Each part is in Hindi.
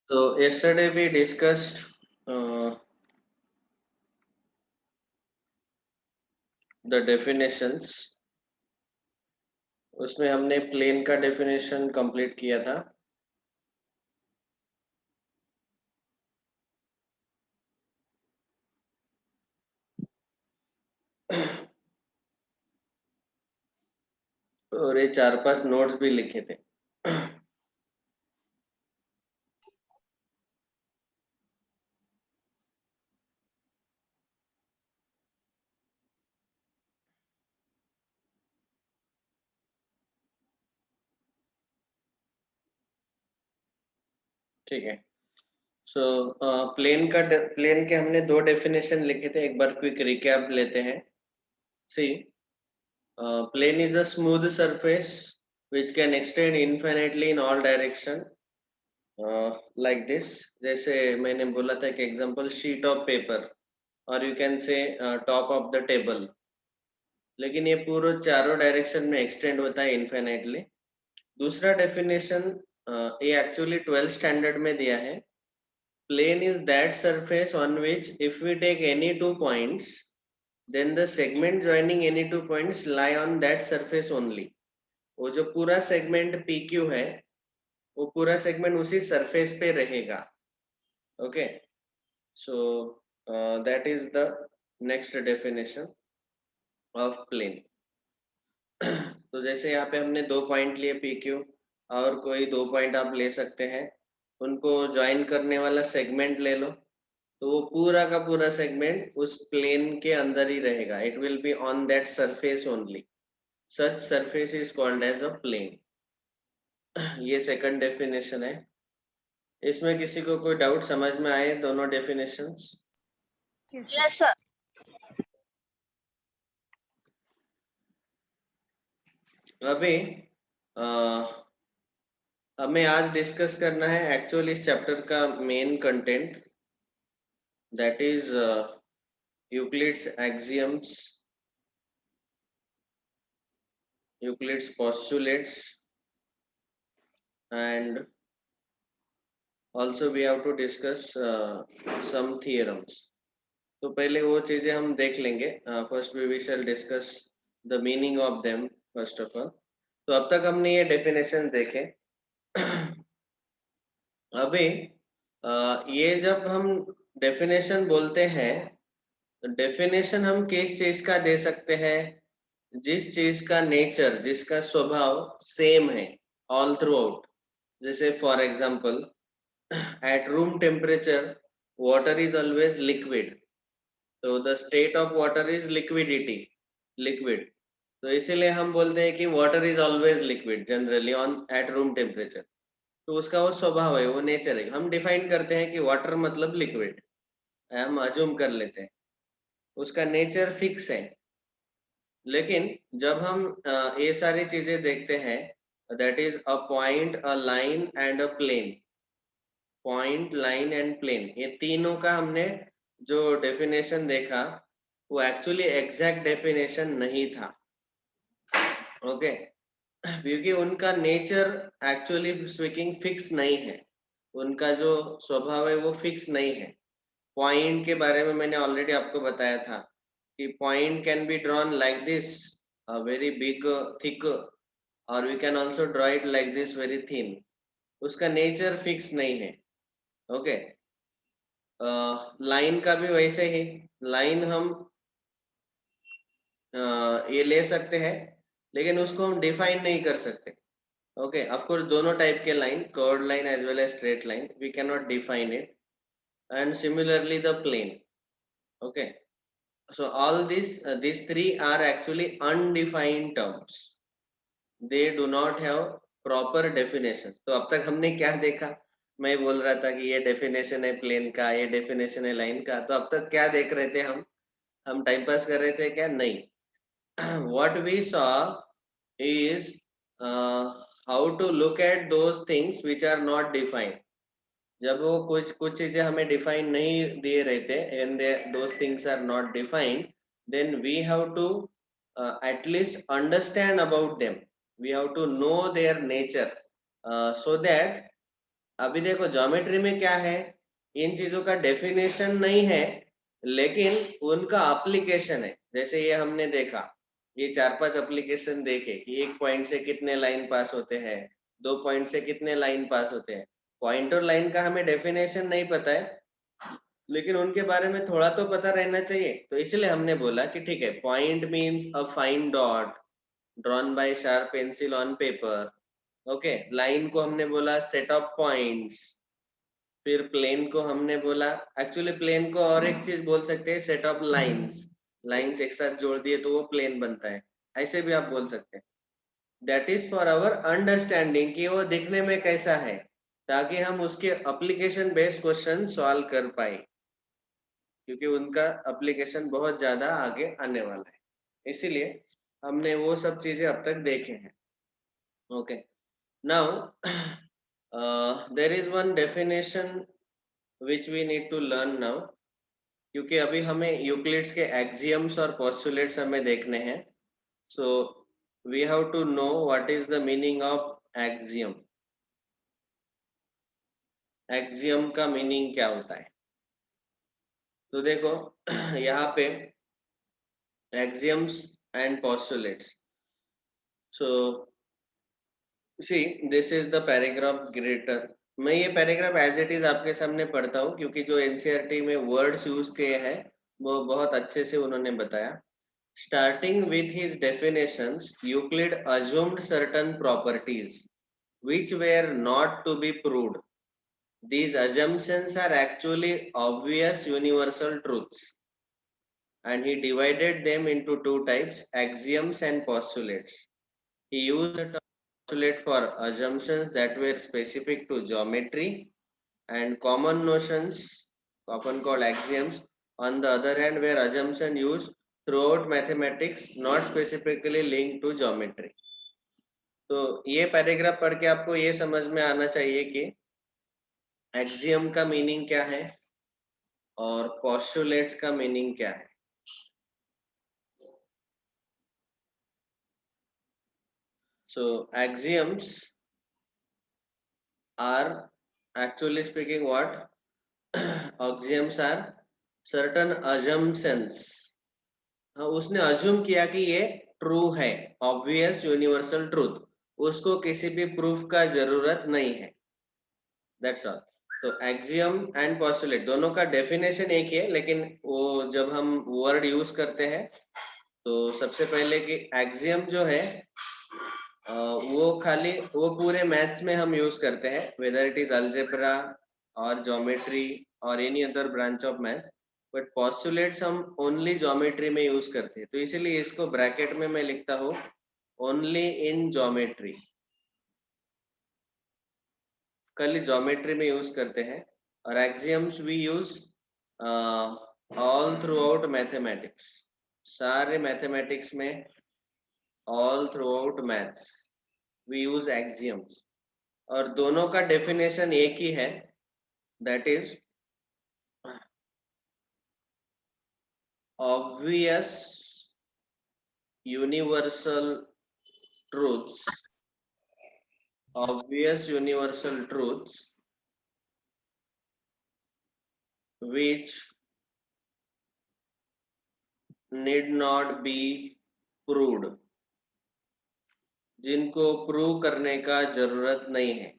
So yesterday we discussed the definitions. उसमें हमने प्लेन का डेफिनेशन कंप्लीट किया था. और ये 4-5 नोट्स भी लिखे थे. ठीक है. सो प्लेन के हमने 2 डेफिनेशन लिखे थे. एक बार क्विक रिकैप लेते हैं. सी, plane is a smooth surface which can extend infinitely in all direction, like this. जैसे मैंने बोला था कि एग्जांपल शीट ऑफ पेपर और you can say top of the table. लेकिन ये पूरे चारों डायरेक्शन में एक्सटेंड होता है इनफिनिटली. दूसरा डेफिनेशन ये एक्चुअली 12th स्टैंडर्ड में दिया है. Plane is that surface on which if we take any two points then the segment joining any two points lie on that surface only. वो जो पूरा सेगमेंट PQ है वो पूरा सेगमेंट उसी सरफेस पे रहेगा. Okay. So that is the next definition of plane. तो जैसे यहाँ पे हमने 2 पॉइंट लिए PQ और कोई 2 पॉइंट आप ले सकते हैं. उनको ज्वाइन करने वाला सेगमेंट ले लो तो वो पूरा का पूरा सेगमेंट उस प्लेन के अंदर ही रहेगा. It will be on that surface only. Such surface is called as a plane. ये सेकंड डेफिनेशन है. इसमें किसी को कोई डाउट समझ में आए दोनों डेफिनेशंस? Yes, sir. अभी हमें आज डिस्कस करना है एक्चुअली इस चैप्टर का main content. That is Euclid's axioms, Euclid's postulates and also we have to discuss some theorems. तो पहले वो चीजें हम देख लेंगे. First we shall discuss the meaning of them first of all. तो अब तक हमने ये डेफिनेशन देखे. अभी ये जब हम डेफिनेशन बोलते हैं तो डेफिनेशन हम किस चीज का दे सकते हैं? जिस चीज का नेचर, जिसका स्वभाव सेम है ऑल थ्रू आउट. जैसे for example at room temperature water is always liquid. तो the state of water is liquidity, liquid. तो इसीलिए हम बोलते हैं कि water is always liquid generally on at room temperature. तो उसका वो स्वभाव है, वो नेचर है. हम डिफाइन करते हैं कि वाटर मतलब लिक्विड, हम अज्यूम कर लेते हैं. उसका नेचर फिक्स है. लेकिन जब हम ये सारी चीजें देखते हैं, that is a point, a line and a plane. Point, line and plane, ये तीनों का हमने जो डेफिनेशन देखा वो एक्चुअली एग्जैक्ट डेफिनेशन नहीं था. ओके. क्योंकि उनका नेचर एक्चुअली स्पीकिंग फिक्स नहीं है. उनका जो स्वभाव है वो फिक्स नहीं है. पॉइंट के बारे में मैंने ऑलरेडी आपको बताया था कि point can be drawn like this, very big thick, और we can also draw it like this very thin. उसका नेचर फिक्स नहीं है. ओके. लाइन का भी वैसे ही. लाइन हम ये ले सकते हैं लेकिन उसको हम डिफाइन नहीं कर सकते. ओके. ऑफ कोर्स दोनों टाइप के line, curved line as well as straight line, we can not define it. And similarly the plane. Okay. so all these three are actually undefined terms. they do not have proper definition. तो अब तक हमने क्या देखा? मैं बोल रहा था कि ये डेफिनेशन है प्लेन का, ये डेफिनेशन है लाइन का. तो अब तक क्या देख रहे थे हम टाइम पास कर रहे थे क्या? नहीं. what we saw is how to look at those things which are not defined. जब वो कुछ चीजें हमें डिफाइन नहीं दिए रहते, and those things are not defined, then we have to at least understand about them. We have to know their nature, so that अभी देखो ज्योमेट्री में क्या है, इन चीजों का डेफिनेशन नहीं है लेकिन उनका एप्लीकेशन है। जैसे ये हमने देखा, ये 4-5 एप्लीकेशन देखे कि एक पॉइंट से कितने लाइन पास होते हैं, 2 पॉइंट से कितने लाइन पास होते हैं। पॉइंट और लाइन का हमें डेफिनेशन नहीं पता है लेकिन उनके बारे में थोड़ा तो पता रहना चाहिए। तो इसलिए हमने बोला कि ठीक है, point means a fine dot drawn by sharp pencil on paper. Okay, line को हमने बोला सेट ऑफ पॉइंट्स। फिर प्लेन को हमने बोला, एक्चुअली प्लेन को और एक चीज बोल सकते हैं, सेट ऑफ लाइंस। लाइंस एक साथ जोड़ दिए तो वो प्लेन बनता है, ऐसे भी आप बोल सकते हैं। That is for our understanding कि वो दिखने में कैसा है, ताकि हम उसके एप्लीकेशन बेस्ड क्वेश्चन सॉल्व कर पाए, क्योंकि उनका एप्लीकेशन बहुत ज्यादा आगे आने वाला है। इसीलिए हमने वो सब चीजें अब तक देखे हैं। Okay, now there is one definition which we need to learn now, क्योंकि अभी हमें यूक्लिड्स के एक्सियम्स और पोस्टुलेट्स हमें देखने हैं। So we have to know what is the meaning of axiom. Axiom का मीनिंग क्या होता है? तो देखो यहाँ पे axioms and postulates. So see, this is the paragraph greater. मैं ये पैराग्राफ एज इट इज आपके सामने पढ़ता हूँ, क्योंकि जो एनसीईआरटी में वर्ड्स यूज किए हैं वो बहुत अच्छे से उन्होंने बताया। Starting with his definitions, Euclid assumed certain properties which were not to be proved. These assumptions are actually obvious universal truths, and he divided them into two types, axioms and postulates. He used the term postulate for assumptions that were specific to geometry, and common notions, often called axioms, on the other hand, were assumptions used throughout mathematics, not specifically linked to geometry. तो ये पैराग्राफ पढ़ के आपको ये समझ में आना चाहिए कि एक्सियम का मीनिंग क्या है और पोस्टुलेट्स का मीनिंग क्या है। So axioms are, actually speaking, what? Axioms are certain assumptions. हाँ, उसने अज्यूम किया कि ये ट्रू है, ऑब्वियस यूनिवर्सल ट्रूथ, उसको किसी भी प्रूफ का जरूरत नहीं है। That's all. तो एक्सियम एंड पोस्टुलेट दोनों का डेफिनेशन एक ही है, लेकिन वो जब हम वर्ड यूज करते हैं तो सबसे पहले कि एक्सियम जो है वो खाली वो पूरे मैथ्स में हम यूज करते हैं, वेदर इट इज अलजेब्रा और ज्योमेट्री और any other branch of maths. But postulates हम ओनली ज्योमेट्री में यूज करते हैं, तो इसीलिए इसको ब्रैकेट में मैं लिखता हूँ ओनली इन ज्योमेट्री। खाली ज्योमेट्री में यूज करते हैं। और axioms we use all throughout mathematics, सारे मैथमेटिक्स में, all throughout maths we use axioms. और दोनों का डेफिनेशन एक ही है, that is obvious universal truths, obvious universal truths which need not be proved, जिनको प्रूव करने का जरूरत नहीं है,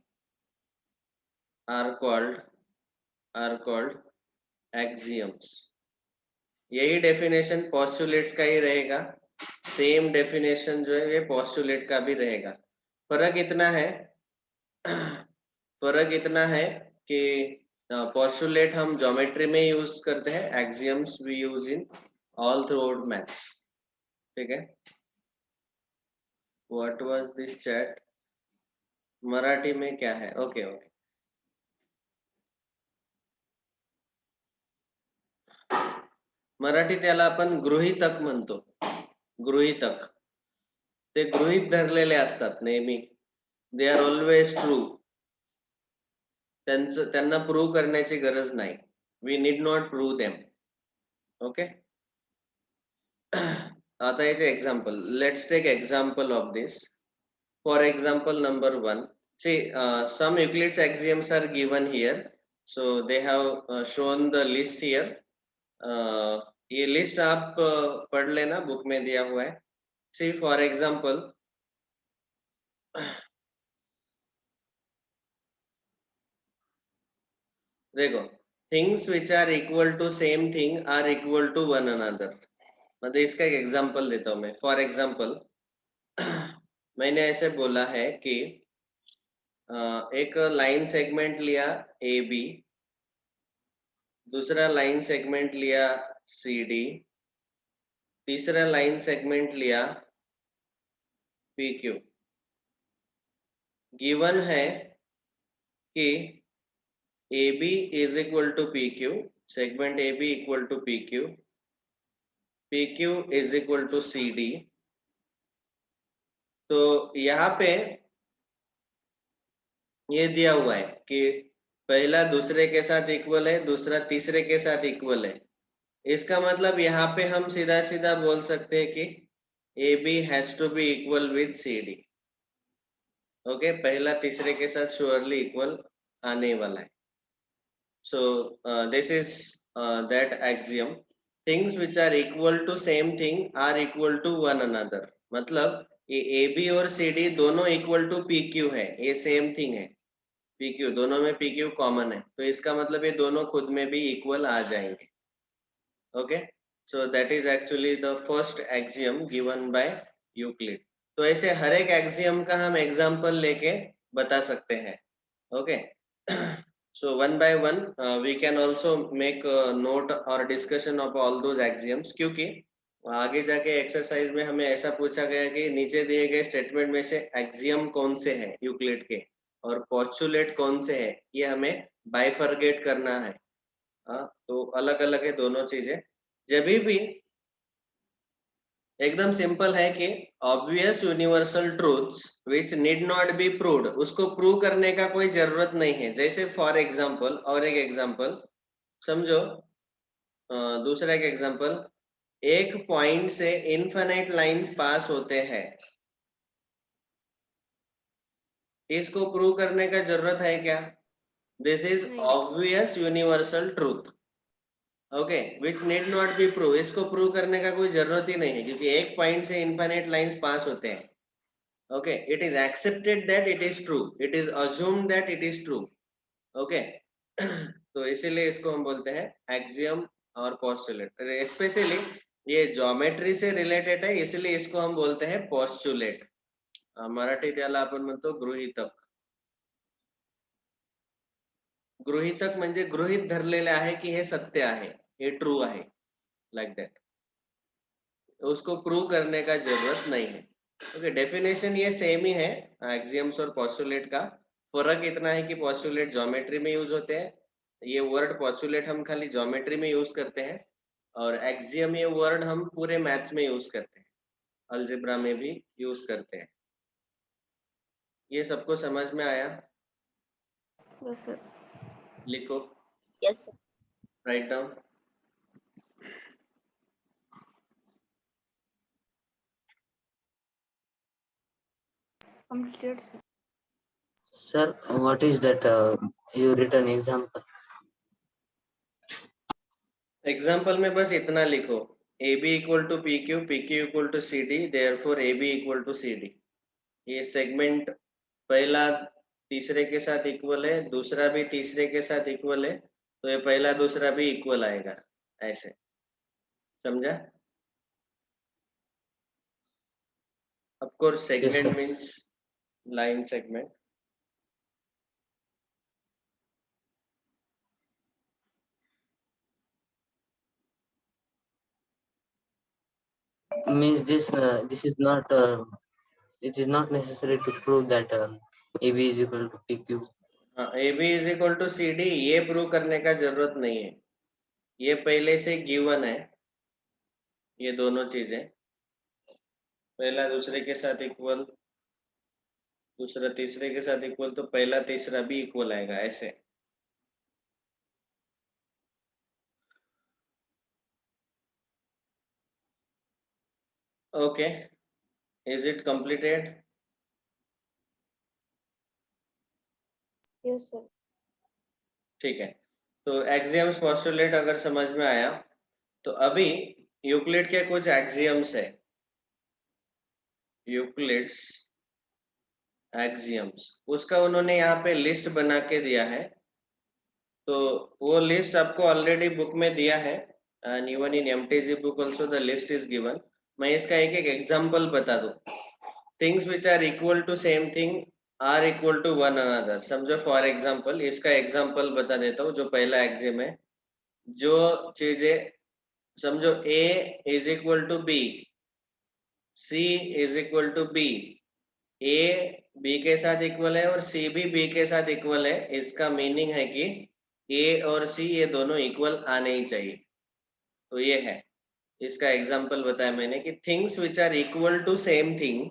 are called axioms। यही डेफिनेशन पोस्टुलेट्स का ही रहेगा, सेम डेफिनेशन जो है ये पोस्टुलेट का भी रहेगा। फर्क इतना है फर्क इतना है कि पोस्टुलेट हम ज्योमेट्री में यूज करते हैं, axioms we use in all throughout maths. ठीक है, what was this chat? Marathi में क्या है? ओके ओके, मराठी त्याला आपण गृहीतक म्हणतो। गृहीतक ते गृहीत धरलेले असतात नेहमी, दे आर ऑलवेज ट्रू, त्यांना प्रूव्ह करण्याची गरज नाही, we need not prove them. Okay, आता याचे example, let's take example of this. For example number 1, See, some Euclid's axioms are given here. So they have shown the list here. ये लिस्ट आप पढ़ लेना, बुक में दिया हुआ है. See, for example, देखो, things which are equal to same thing are equal to one another. मतलब इसका एक एग्जांपल देता हूँ मैं. फॉर एग्जांपल मैंने ऐसे बोला है कि एक लाइन सेगमेंट लिया ए बी, दूसरा लाइन सेगमेंट लिया सी डी, तीसरा लाइन सेगमेंट लिया पी क्यू. गिवन है कि A B is equal to P Q, segment A B equal to P Q, P Q is equal to C D. तो यहाँ पे ये दिया हुआ है कि पहला दूसरे के साथ इक्वल है, दूसरा तीसरे के साथ इक्वल है. इसका मतलब यहाँ पे हम सीधा सीधा बोल सकते हैं कि A B has to be equal with C D. Okay, पहला तीसरे के साथ श्योरली इक्वल आने वाला है. So this is that axiom, things which are equal to same thing are equal to one another. मतलब ये ए बी और सी डी दोनों इक्वल टू पी क्यू है, ये सेम थिंग है. पी क्यू, दोनों में पी क्यू कॉमन है, तो इसका मतलब ये दोनों खुद में भी इक्वल आ जाएंगे. Okay, so that is actually the first axiom given by Euclid. तो ऐसे हर एक एक्सियम का हम एग्जांपल लेके बता सकते हैं. Okay, so one by one we can also make a note or discussion of all those axioms. क्योंकि आगे जाके एक्सरसाइज में हमें ऐसा पूछा गया कि नीचे दिए गए स्टेटमेंट में से एक्सियम कौन से हैं यूक्लिड के और पोस्टुलेट कौन से हैं, ये हमें बाइफरगेट करना है. तो अलग अलग है दोनों चीजें. जब भी एकदम सिंपल है कि obvious universal truths which need not be proved, उसको प्रूव करने का कोई जरूरत नहीं है. जैसे फॉर एग्जांपल, और एक एग्जांपल समझो, दूसरा एक एग्जांपल, एक पॉइंट से इनफिनिट लाइंस पास होते हैं, इसको प्रूव करने का जरूरत है क्या? This is obvious universal truth. Okay, which need not be prove, इसको प्रूव करने का कोई जरूरत ही नहीं है क्योंकि एक पॉइंट से इनफिनिट लाइंस पास होते हैं. Okay, it is accepted that it is true, it is assumed that it is true. Okay, तो इसीलिए इसको हम बोलते हैं एक्सियम और पोस्टुलेट. स्पेशली ये ज्योमेट्री से रिलेटेड है, इसलिए इसको हम बोलते हैं पोस्टुलेट. मराठी त्याला आपण म्हणतो गृहीतक. गृहीतक म्हणजे गृहीत धरलेले आहे की हे सत्य आहे, हे ट्रू आहे, लाइक दैट. उसको प्रूव करने का जरूरत नहीं है. ओके, डेफिनेशन ये सेम ही है एक्सियम्स और पोस्टुलेट का. फर्क इतना है कि पोस्टुलेट ज्योमेट्री में यूज होते हैं. ये वर्ड पोस्टुलेट हम खाली ज्योमेट्री में यूज करते हैं, और एक्सियम ये वर्ड हम पूरे मैथ्स में यूज करते हैं, अलजेब्रा में भी यूज करते हैं. ये सबको समझ में आया? Yes, sir. लिखो, Yes, sir. Write down. Completed, sir. Sir, what is that you written example? Example में बस इतना लिखो, A B equal to P Q, P Q equal to C D, therefore A B equal to C D. ये सेगमेंट पहला तीसरे के साथ इक्वल है, दूसरा भी तीसरे के साथ इक्वल है, तो ये पहला दूसरा भी इक्वल आएगा. ऐसे समझा? Of course segment means line segment. Means this is not it is not necessary to prove that AB is equal to PQ. A B is equal to C D ये प्रूव करने का जरूरत नहीं है, ये पहले से गिवन है. ये दोनों चीजें पहला दूसरे के साथ इक्वल, दूसरा तीसरे के साथ इक्वल, तो पहला तीसरा भी इक्वल आएगा ऐसे. Okay, is it completed? Yes, sir. ठीक है, तो एक्सियम्स पोस्टुलेट अगर समझ में आया, तो अभी यूक्लिड के कुछ एक्सियम्स है, यूक्लिड्स एक्सियम्स, उसका उन्होंने यहाँ पे लिस्ट बना के दिया है। तो वो लिस्ट आपको ऑलरेडी बुक में दिया है, and even in MTG book also the list is given. मैं इसका एक एक एग्जांपल बता दूं। Things which are equal to same thing are equal to one another. समझो, फॉर एग्जांपल इसका एग्जांपल बता देता हूँ। जो पहला एक्सियम है, जो चीजें समझो A is equal to B, C is equal to B, A B के साथ इक्वल है और C भी B के साथ इक्वल है, इसका मीनिंग है कि A और C ये दोनों इक्वल आने ही चाहिए। तो ये है, इसका एग्जांपल बताया मैंने कि things which are equal to same thing,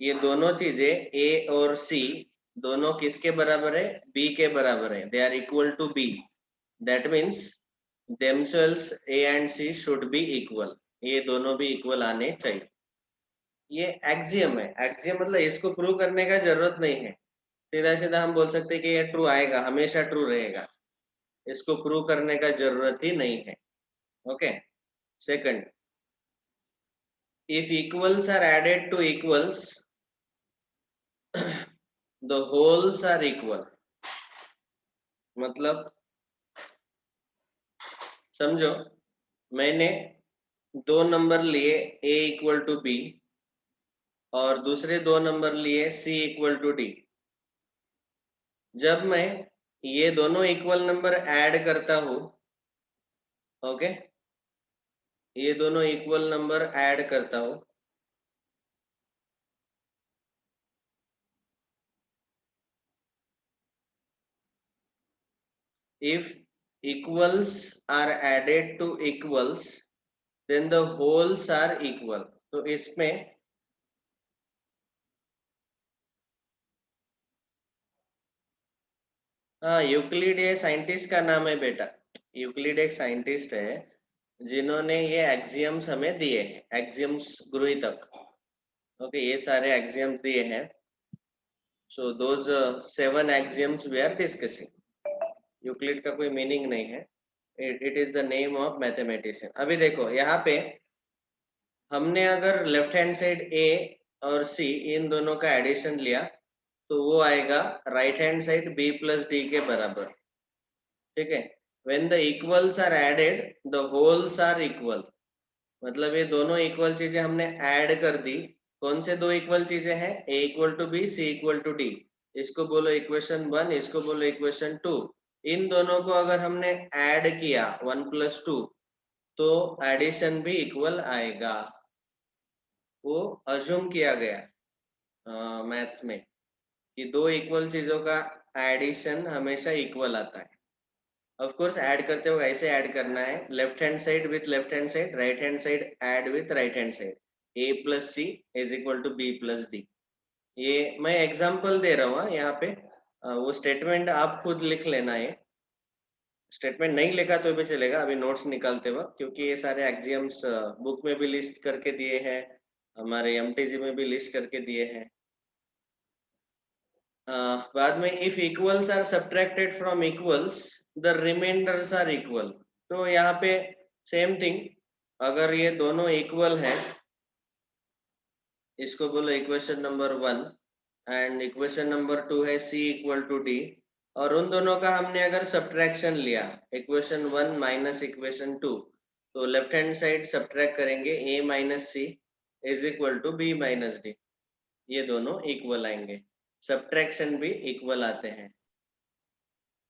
ये दोनों चीजें A और C दोनों किसके बराबर है? B के बराबर है। They are equal to B, that means themselves A and C should be equal, ये दोनों भी इक्वल आने चाहिए। ये एक्सियम है। एक्सियम मतलब इसको प्रूव करने का जरूरत नहीं है, सीधा सीधा हम बोल सकते हैं कि ये ट्रू आएगा, हमेशा ट्रू रहेगा, इसको प्रूव करने का जरूरत ही नहीं है। Okay, second, if equals are added to equals the wholes are equal. मतलब समझो, मैंने दो नंबर लिए A इक्वल टू बी और दूसरे दो नंबर लिए C इक्वल टू डी। जब मैं ये दोनों इक्वल नंबर ऐड करता हूं, ओके, ये दोनों इक्वल नंबर ऐड करता हूं, if equals are added to equals then the wholes are equal। तो इसमें हाँ, यूक्लिड ये साइंटिस्ट का नाम है बेटा। यूक्लिड एक साइंटिस्ट है जिन्होंने ये एक्सियम्स हमें दिए हैं, एक्सियम्स गृहीतक। ओके, ये सारे एक्सियम्स दिए हैं। So those 7 axioms we are discussing. Euclid का कोई मीनिंग नहीं है, it is the name of mathematician. अभी देखो यहाँ पे हमने अगर लेफ्ट हैंड साइड A और C इन दोनों का एडिशन लिया तो वो आएगा right hand side B plus D के बराबर। ठीक है, when the equals are added the wholes are equal. मतलब ये दोनों इक्वल चीजें हमने ऐड कर दी। कौन से दो इक्वल चीजें हैं? A equal to B, C equal to D। इसको बोलो इक्वेशन 1, इसको बोलो इक्वेशन 2। इन दोनों को अगर हमने ऐड किया 1 प्लस 2 तो एडिशन भी इक्वल आएगा। वो अज्यूम किया गया मैथ्स में कि दो इक्वल चीजों का एडिशन हमेशा इक्वल आता है। ऑफ कोर्स ऐड करते हो ऐसे ऐड करना है, left hand side with left hand side, right hand side add with right hand side. A plus C is equal to B plus D. ये मैं एग्जांपल दे रहा हूँ यहाँ पे, वो स्टेटमेंट आप खुद लिख लेना है। स्टेटमेंट नहीं लिखा तो भी चलेगा अभी नोट्स निकालते वक्त, क्योंकि ये सारे एक्सियम्स बुक में भी लिस्ट करके दिए हैं, हमारे एमटीजी में भी लिस्ट करके दिए हैं। बाद में if equals are subtracted from equals the remainders are equal. तो यहाँ पे सेम थिंग, अगर ये दोनों इक्वल है, इसको बोलो equation number 1 and equation number 2 है C इक्वल टू D, और उन दोनों का हमने अगर सब्ट्रैक्शन लिया इक्वेशन 1 माइनस इक्वेशन 2, तो लेफ्ट हैंड साइड सब्ट्रैक्ट करेंगे A minus C is equal to B minus D। ये दोनों इक्वल आएंगे, सब्ट्रैक्शन भी इक्वल आते हैं।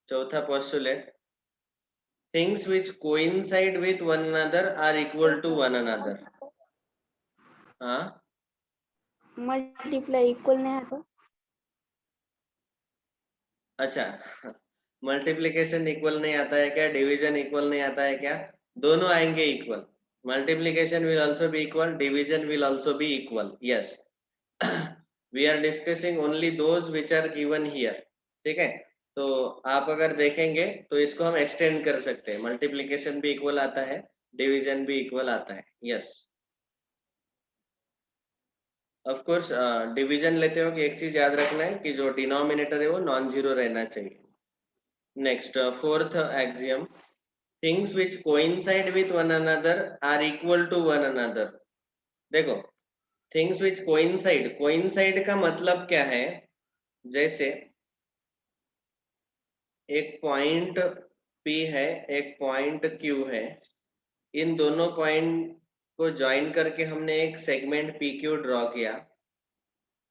चौथा postulate, things which coincide with one another are equal to one another। हाँ, मल्टीप्लाई इक्वल नहीं आता। अच्छा, मल्टीप्लिकेशन इक्वल नहीं आता है क्या? डिवीजन इक्वल नहीं आता है क्या? दोनों आएंगे equal. Multiplication will also be equal, division will also be equal. Yes, we are discussing only those which are given here. ठीक है, तो आप अगर देखेंगे तो इसको हम एक्सटेंड कर सकते हैं, मल्टीप्लिकेशन भी इक्वल आता है, डिवीजन भी इक्वल आता है। यस, ऑफ कोर्स डिवीजन लेते हो कि एक चीज याद रखना है कि जो डिनोमिनेटर है वो नॉन जीरो रहना चाहिए. Next, fourth axiom, things which coincide with one another are equal to one another. देखो, थिंग्स विच कोइंसाइड, कोइंसाइड का मतलब क्या है? जैसे एक पॉइंट P है, एक पॉइंट Q है, इन दोनों पॉइंट को ज्वाइन करके हमने एक सेगमेंट PQ ड्रॉ किया,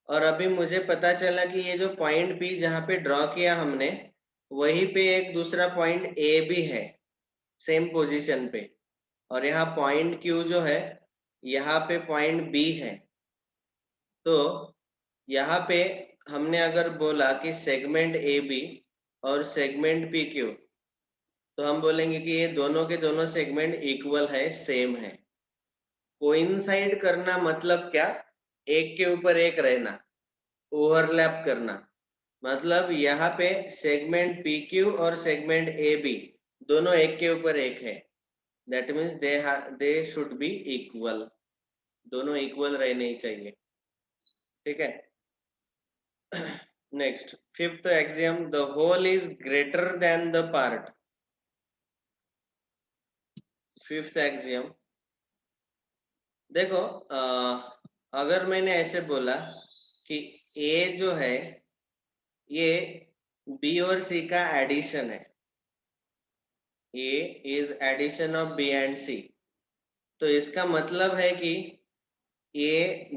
और अभी मुझे पता चला कि ये जो पॉइंट P जहाँ पे ड्रॉ किया हमने, वहीं पे एक दूसरा पॉइंट A भी है सेम पोजीशन पे, और यहाँ पॉइंट Q जो है, यहाँ पे पॉइंट B है. तो यहाँ पे हमने अगर बोला कि सेगमेंट AB और सेगमेंट PQ, तो हम बोलेंगे कि ये दोनों के दोनों सेगमेंट इक्वल है, सेम है. कोइंसाइड करना मतलब क्या? एक के ऊपर एक रहना, ओवरलैप करना. मतलब यहाँ पे सेगमेंट PQ और सेगमेंट AB दोनों एक के ऊपर एक है. That means they should be equal. दोनों इक्वल रहने ही चाहिए. ठीक है. Next, fifth axiom, the whole is greater than the part. Fifth axiom, देखो, अगर मैंने ऐसे बोला कि A जो है ये B और C का एडिशन है, A is addition of B and C, तो इसका मतलब है कि A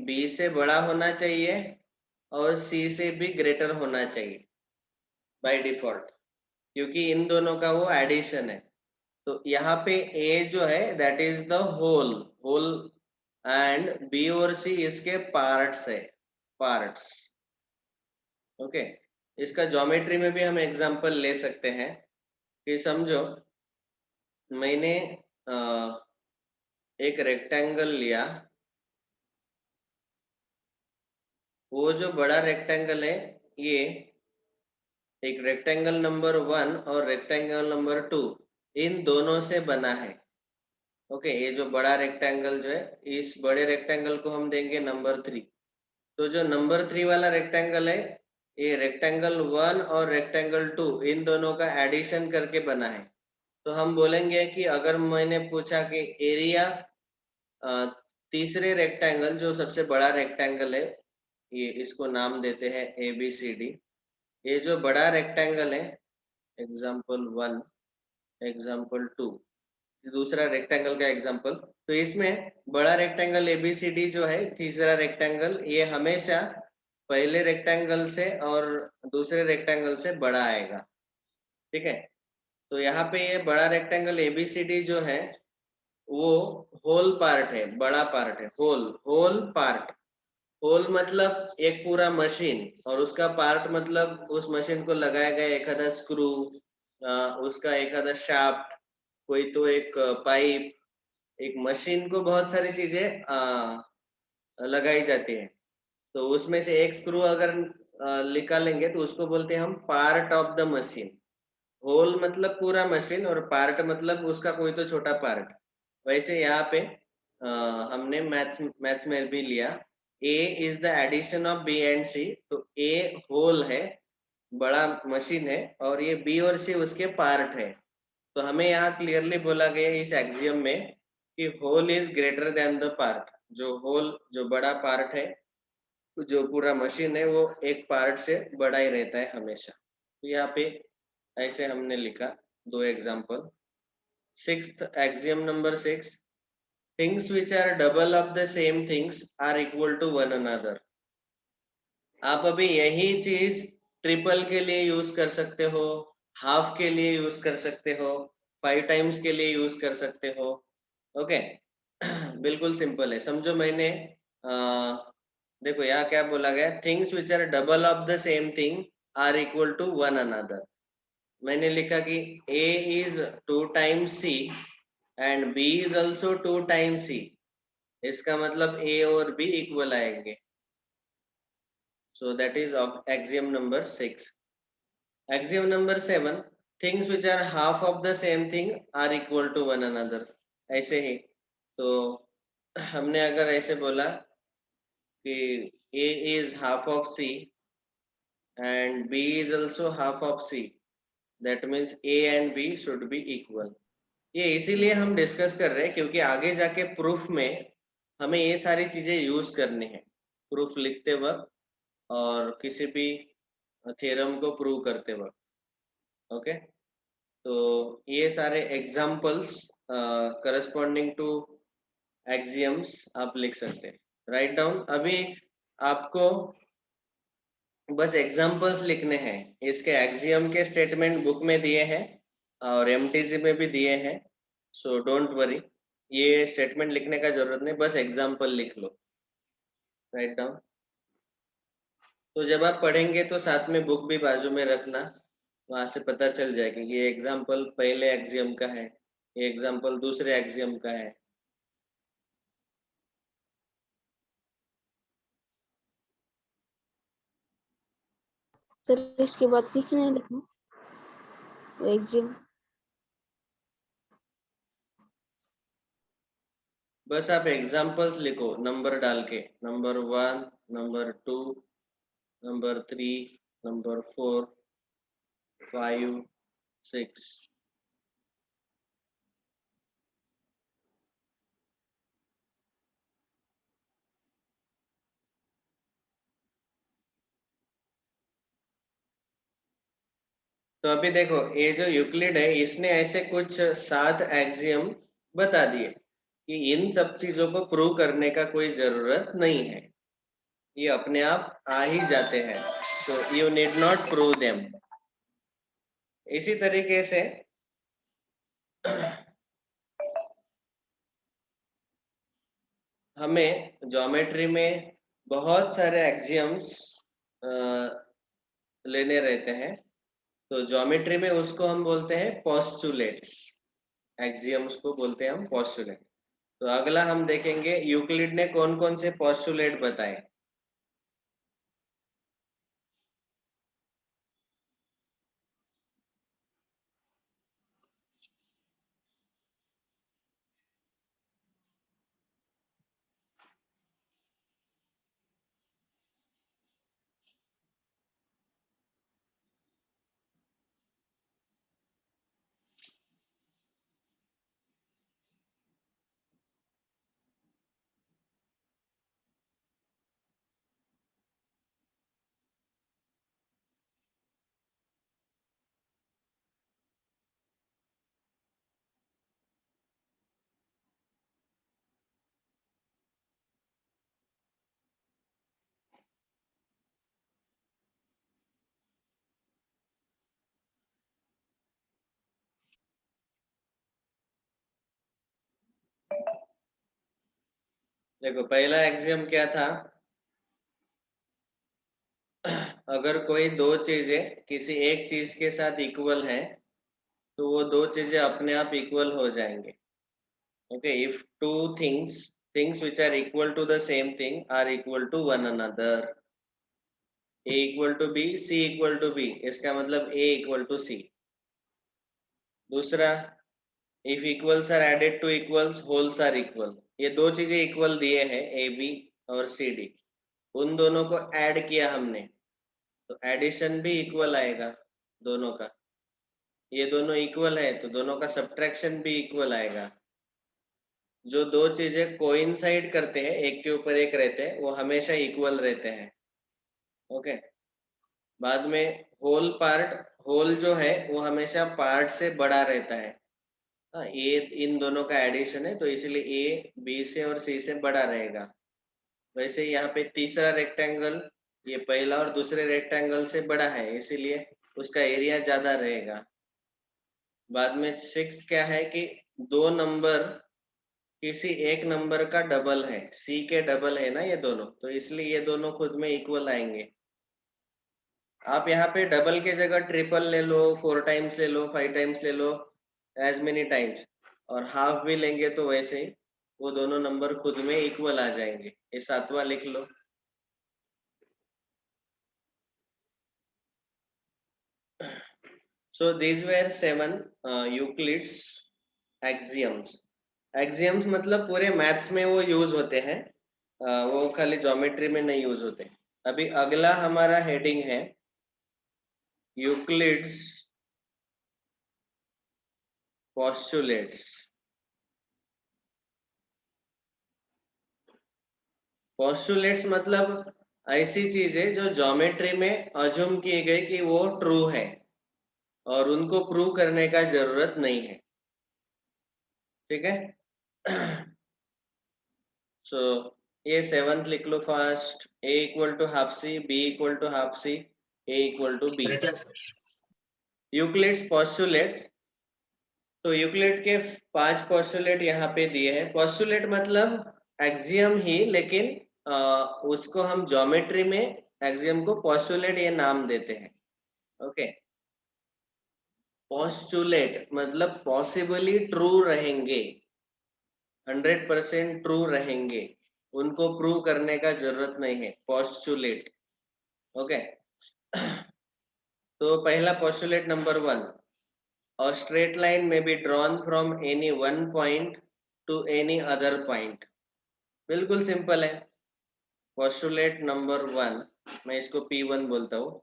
B से बड़ा होना चाहिए और C से भी ग्रेटर होना चाहिए बाय डिफॉल्ट, क्योंकि इन दोनों का वो एडिशन है. तो यहाँ पे A जो है that is the whole, and B और C इसके पार्ट्स है, पार्ट्स. ओके. इसका ज्योमेट्री में भी हम एग्जांपल ले सकते हैं कि समझो मैंने एक रेक्टेंगल लिया, वो जो बड़ा रेक्टेंगल है ये एक रेक्टेंगल नंबर 1 और रेक्टेंगल नंबर 2 इन दोनों से बना है. ओके. ये जो बड़ा रेक्टेंगल जो है, इस बड़े रेक्टेंगल को हम देंगे नंबर 3. तो जो नंबर 3 वाला रेक्टेंगल है, ये रेक्टेंगल 1 और रेक्टेंगल 2 इन दोनों का एडिशन करके बना है. तो हम बोलेंगे कि अगर मैंने पूछा कि एरिया तीसरे रेक्टेंगल जो सबसे बड़ा रेक्टेंगल है, ये इसको नाम देते हैं ABCD. ये जो बड़ा रेक्टेंगल है, एग्जाम्पल 1, एग्जाम्पल 2, दूसरा रेक्टेंगल का एग्जाम्पल, तो इसमें बड़ा रेक्टेंगल ABCD जो है, तीसरा रेक्टेंगल, ये हमेशा पहले रेक्टेंगल से और दूसरे रेक्टेंगल से बड़ा आएगा. ठीक है. तो यहाँ पे ये बड़ा रेक्टेंगल ABCD जो है वो होल पार्ट है, बड़ा पार्ट है, होल पार्ट. होल मतलब एक पूरा मशीन, और उसका पार्ट मतलब उस मशीन को लगाया गया एक आधा स्क्रू, उसका एक आधा शाफ्ट, कोई तो एक पाइप. एक मशीन को बहुत सारी चीजें लगाई जाती है, तो उसमें से एक स्क्रू अगर निकालेंगे तो उसको बोलते हैं हम part of the machine. Whole मतलब पूरा मशीन, और पार्ट मतलब उसका कोई तो छोटा पार्ट. वैसे यहाँ पे हमने मैथ्स में भी लिया, A is the addition of B and C. तो A होल है, बड़ा मशीन है, और ये B और C उसके पार्ट है. तो हमें यहाँ क्लियरली बोला गया इस एक्सियम में कि whole is greater than the part. जो होल, जो बड़ा पार्ट है, जो पूरा मशीन है, वो एक पार्ट से बड़ा ही रहता है हमेशा. तो यहाँ पे ऐसे हमने लिखा दो example. Sixth axiom number 6, things which are double of the same things are equal to one another. आप अभी यही चीज ट्रिपल के लिए यूज कर सकते हो, हाफ के लिए यूज कर सकते हो, 5 टाइम्स के लिए यूज कर सकते हो. ओके. बिल्कुल सिंपल है. समझो मैंने देखो यहाँ क्या बोला गया, things which are double of the same thing are equal to one another. मैंने लिखा कि A is 2 times C and B is also 2 times C. इसका मतलब A और B इक्वल आएंगे. So that is of axiom number 6. Axiom number 7, things which are half of the same thing are equal to one another. ऐसे ही. तो हमने अगर ऐसे बोला कि A is half of C and B is also half of C, that means A and B should be equal. ये इसीलिए हम डिस्कस कर रहे हैं क्योंकि आगे जाके प्रूफ में हमें ये सारी चीजें यूज करनी है, प्रूफ लिखते वक्त और किसी भी थ्योरम को प्रूव करते वक्त. ओके, तो ये सारे एग्जांपल्स करस्पॉन्डिंग टू एक्सियम्स आप लिख सकते हैं. Write down. अभी आपको बस एग्जांपल्स लिखने हैं. इसके एक्सियम के स्टेटमेंट बुक में दिए हैं और एमटीजी में भी दिए हैं, सो डोंट वरी, ये स्टेटमेंट लिखने का जरूरत नहीं, बस एग्जांपल लिख लो. Write down. तो जब आप पढ़ेंगे तो साथ में बुक भी बाजू में रखना, वहां से पता चल जाएगा ये एग्जांपल पहले एक्सियम का है, ये एग्जांपल दूसरे एक्सियम का है. सर इसके बाद कुछ नहीं लिखना, एग्जाम. बस आप एग्जांपल्स लिखो नंबर डाल के, नंबर 1, नंबर 2, नंबर 3, नंबर 4, 5, 6. तो अभी देखो, ये जो यूक्लिड है इसने ऐसे कुछ 7 एक्सियम बता दिए कि इन सब चीजों को प्रूव करने का कोई जरूरत नहीं है, ये अपने आप आ ही जाते हैं, तो you need not prove them. इसी तरीके से हमें ज्योमेट्री में बहुत सारे एक्सियम्स लेने रहते हैं, तो ज्योमेट्री में उसको हम बोलते हैं पोस्टुलेट्स. एक्सियम्स को बोलते हैं हम पोस्टुलेट. तो अगला हम देखेंगे यूक्लिड ने कौन कौन से पोस्टुलेट बताए. देखो पहला एक्सियम क्या था, अगर कोई दो चीजें किसी एक चीज के साथ इक्वल है तो वो दो चीजें अपने आप इक्वल हो जाएंगे. Okay, if two things which are equal to the same thing are equal to one another, a equal to b, c equal to b, इसका मतलब a equal to c. दूसरा, if equals are added to equals wholes are equal, ये दो चीजें इक्वल दिए हैं ए बी और सी डी, उन दोनों को ऐड किया हमने तो एडिशन भी इक्वल आएगा दोनों का. ये दोनों इक्वल है तो दोनों का सब्ट्रैक्शन भी इक्वल आएगा. जो दो चीजें कोइंसाइड करते हैं, एक के ऊपर एक रहते हैं, वो हमेशा इक्वल रहते हैं. ओके, बाद में होल जो है वो हमेशा पार्ट से बड़ा रहता है. हाँ, ये इन दोनों का एडिशन है तो इसलिए ए बी से और सी से बड़ा रहेगा. वैसे यहाँ पे तीसरा रेक्टेंगल ये पहला और दूसरे रेक्टेंगल से बड़ा है, इसीलिए उसका एरिया ज्यादा रहेगा. बाद में 6 क्या है कि दो नंबर किसी एक नंबर का डबल है, सी के डबल है ना ये दोनों, तो इसलिए ये दोनों खुद में इक्वल आएंगे. आप यहाँ पे डबल की जगह ट्रिपल ले लो, 4 टाइम्स ले लो, 5 टाइम्स ले लो, एज मेनी टाइम्स, और हाफ भी लेंगे तो वैसे ही वो दोनों नंबर खुद में इक्वल आ जाएंगे. ये 7वां लिख लो. So these were 7 Euclid's axioms. Axioms मतलब पूरे मैथ्स में वो यूज होते हैं, वो खाली ज्योमेट्री में नहीं यूज होते। अभी अगला हमारा हेडिंग है यूक्लिड्स पोस्टुलेट्स। पोस्टुलेट्स मतलब ऐसी चीज है जो ज्योमेट्री में अज्यूम की गई कि वो ट्रू है और उनको प्रूव करने का जरूरत नहीं है। ठीक है। सो ये 7th लिख लो fast. a equal to half C, b equal to half C, a equal to b। Written, sir. Euclid's postulates, तो यूक्लिड के 5 पोस्टुलेट यहाँ पे दिए हैं। पोस्टुलेट मतलब एक्सियम ही, लेकिन उसको हम ज्योमेट्री में एक्सियम को पोस्टुलेट ये नाम देते हैं। ओके, पोस्टुलेट मतलब पॉसिबली ट्रू रहेंगे, 100% ट्रू रहेंगे, उनको प्रूव करने का जरूरत नहीं है, पोस्टुलेट। ओके। तो पहला postulate number 1, a straight line may be drawn from any one point to any other point। बिल्कुल सिंपल है। पोस्टुलेट नंबर 1, मैं इसको P1 बोलता हूँ।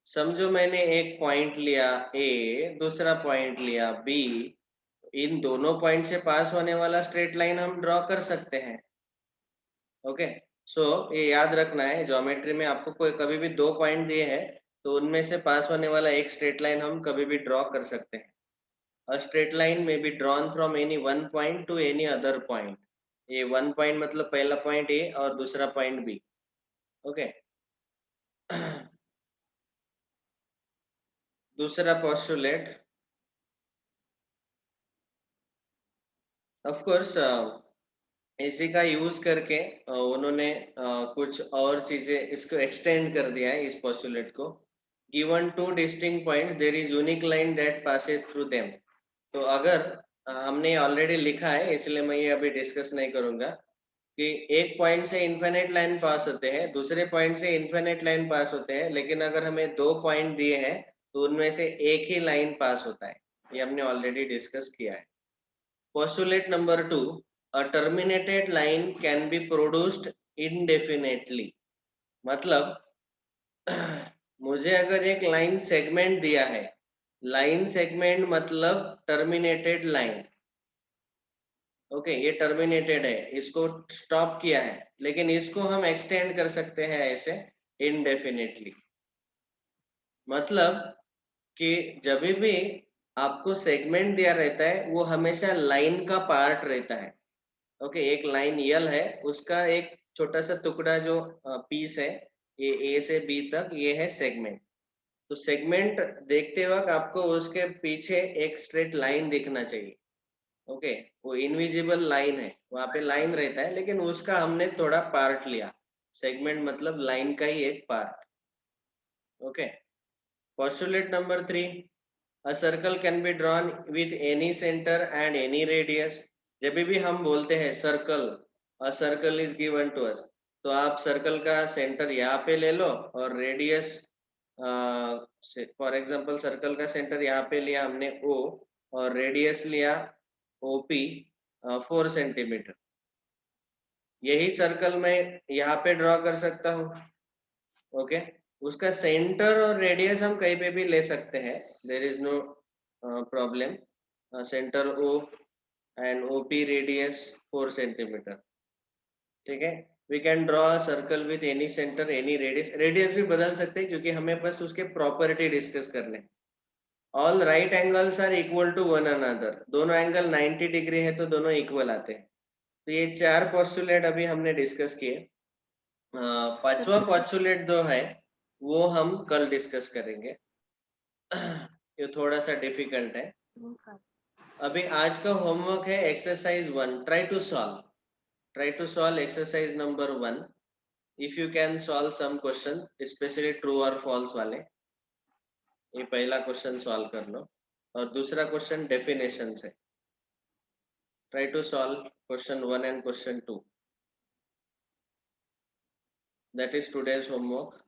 समझो मैंने एक पॉइंट लिया A, दूसरा पॉइंट लिया B, इन दोनों पॉइंट से पास होने वाला स्ट्रेट लाइन हम ड्रॉ कर सकते हैं। ओके, सो ये याद रखना है, ज्योमेट्री में आपको कोई कभी भी 2 पॉइंट दिए हैं तो उनमें से पास होने वाला एक स्ट्रेट लाइन हम कभी भी ड्रॉ कर सकते हैं। A straight line may be drawn from any one point to any other point। ये 1 पॉइंट मतलब पहला पॉइंट A और दूसरा पॉइंट B। ओके। दूसरा पोस्टुलेट, ऑफ कोर्स इसी का यूज करके उन्होंने कुछ और चीजें इसको एक्सटेंड कर दिया है इस पोस्टुलेट को। Given 2 distinct points there is unique line that passes through them. तो अगर हमने ऑलरेडी लिखा है इसलिए मैं ये अभी डिस्कस नहीं करूंगा कि एक पॉइंट से इन्फिनिट लाइन पास होते हैं, दूसरे पॉइंट से इन्फिनिट लाइन पास होते हैं, लेकिन अगर हमें 2 पॉइंट दिए हैं तो उनमें से एक ही लाइन पास होता है। ये हमने ऑलरेडी डिस्कस किया है। Postulate number 2, a terminated line can be produced indefinitely। मतलब मुझे अगर एक लाइन सेगमेंट दिया है, लाइन सेगमेंट मतलब टर्मिनेटेड लाइन। ओके, ये टर्मिनेटेड है, इसको स्टॉप किया है, लेकिन इसको हम एक्सटेंड कर सकते हैं ऐसे इनडेफिनेटली। मतलब कि जब भी आपको सेगमेंट दिया रहता है वो हमेशा लाइन का पार्ट रहता है। ओके, एक लाइन यल है, उसका एक छोटा सा टुकड़ा जो पीस है, ये ए से बी तक, ये है सेगमेंट। तो सेगमेंट देखते वक्त आपको उसके पीछे एक स्ट्रेट लाइन दिखना चाहिए। ओके, वो इनविजिबल लाइन है, वहां पे लाइन रहता है लेकिन उसका हमने थोड़ा पार्ट लिया। सेगमेंट मतलब लाइन का ही एक part. Okay. Postulate number 3, a circle can be drawn with any center and any radius। जब भी हम बोलते हैं circle, a circle is given to us, तो आप सर्कल का सेंटर यहाँ पे ले लो और रेडियस, फॉर एग्जांपल सर्कल का सेंटर यहाँ पे लिया हमने O और रेडियस लिया OP 4 सेंटीमीटर। यही सर्कल मैं यहाँ पे ड्रॉ कर सकता हूँ। ओके, उसका सेंटर और रेडियस हम कहीं पे भी ले सकते हैं, there is no problem. Centre O and OP radius 4 centimetre. ठीक है, we can draw a circle with any centre any radius. Radius भी बदल सकते हैं क्योंकि हमें बस उसके प्रॉपर्टी डिस्कस करने। All right angles are equal to one another. दोनों एंगल 90 डिग्री है तो दोनों इक्वल आते हैं। तो ये 4 पोस्टुलेट अभी हमने डिस्कस किए। 5वां पोस्टुलेट जो है वो हम कल डिस्कस करेंगे। ये थोड़ा सा डिफिकल्ट है। अभी आज का होमवर्क है exercise 1, try to solve exercise number 1। If you can solve some question specially true और फॉल्स वाले, ये पहला क्वेश्चन सॉल्व कर लो और दूसरा क्वेश्चन डेफिनेशन से। Try to solve question 1 and question 2। That is today's homework.